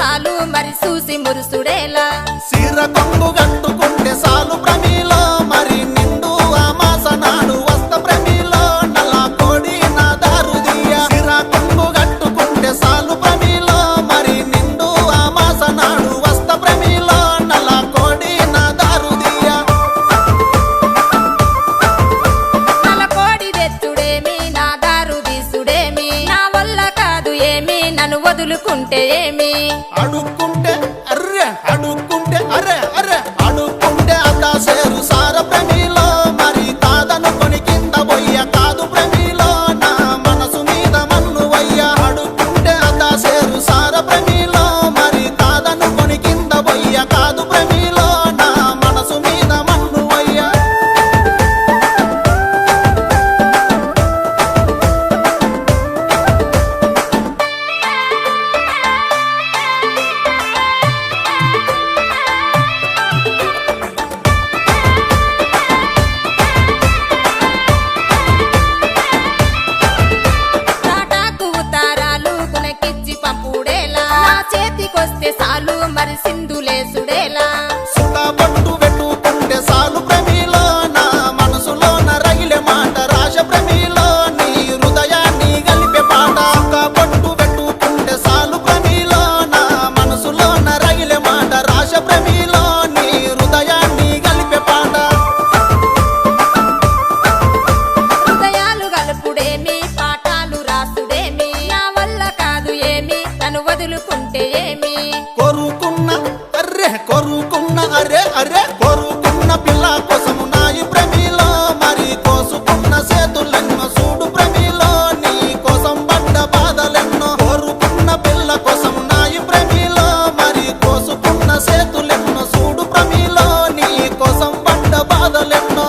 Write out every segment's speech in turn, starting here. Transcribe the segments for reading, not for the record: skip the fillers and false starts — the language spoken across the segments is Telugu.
సాలు మరి చూసి మురుసుడేలా సీర కొంగు కట్టుకుంటే సాలు ప్రమిలో మరి నిండు అమాస నాడు వస్త ప్రమిలో నల్ల కోడి నా దారుదియ సీర కొంగు కట్టుకుంటే సాలు ప్రమిలో మరి నిండు అమాస నాడు వస్త ప్రమిలో నల్ల కోడి నా దారుదియ నల్ల కోడి తెచ్చుడేమి నా దారు తీసుడేమి నా వల్ల కాదు ఏమి నన్ను వదులుకుంటే ఏమి అడుక్కుంటే అర్రె అడుక్కుంటే అరే అరే అడుక్కుంటే అదా సేరు సార ప్రమిలో మరి కాదనుకొని కింద పోయ్య కాదు ప్రమిలో నా మనసు మీద మన్ను వయ్య అడుక్కుంటే అదా సేరు సార ప్రమిలో మరి కాదనుకొని కింద పోయ్య కాదు ప్రమిలో నా మనసు మీద మన్ను వయ్య తాటాకు ఉతారాలు కునకిచ్చి పంపుడేలా నా చేతికొస్తే సాలు మరి సింధులేసుడేలా సుఖపట్టు పెట్టుకుంటే సాలు ప్రమిలో నా మనసులోన రగిలే మాట రాశ ప్రమిలో నీ హృదయాన్ని గలిపే పాట సుఖపట్టు పెట్టుకుంటే సాలు ప్రమిలో నా మనసులోన రగిలే మాట రాశ ప్రమిలో నీ హృదయాన్ని గలిపే పాట హృదయాలు గలుపుడేమి పాఠాలు రాసుడేమి నా వల్ల కాదు ఏమి నన్ను వదులుకుంటే ఏమి కొరుకున్న అరే అరే కొరుకున్న పిల్ల కోసము నాయి ప్రమిలో మరి కోసుకున్న చేతులెన్నో చూడు ప్రమిలో నీ కోసం పడ్డ బాధలెన్నో కోరుకున్న పిల్ల కోసము నాయి ప్రమిలో మరి కోసుకున్న చేతులెన్నో చూడు ప్రమిలో నీ కోసం పడ్డ బాధలెన్నో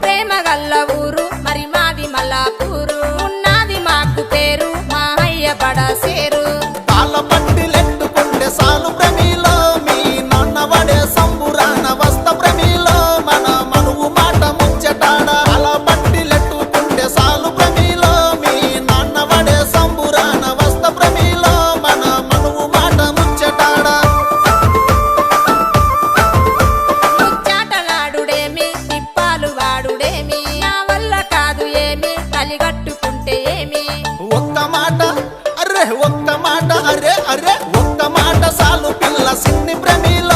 ప్రేమ గల్ల ఊరు మరి మాది మల్లాపూరు ఉన్నది మాకు పేరు మా అయ్య బడసేరు తాళ పట్టిలెట్టుకుంటే సాలు ప్రమిలో మీ నాన్న వడే సంబురాన వస్త ప్రమిలో మన మనువు మాట ముచ్చటాడ అలా పట్టిలెట్టుకుంటే సాలు ప్రమిలో మీ నాన్న వడే సంబురాన వస్త ప్రమిలో మన మనువు మాట ముచ్చటాడ ముచ్చాటలాడుడేమి తిప్పాలు వాడుడేమి నా వల్ల కాదు ఏమి కలిగట్టుకుంటే ఏమి ఒక్క మాట అరే ఒక్క మాట అరే అరే ఒక్క మాట సాలు పిల్ల సిన్ని ప్రమిలో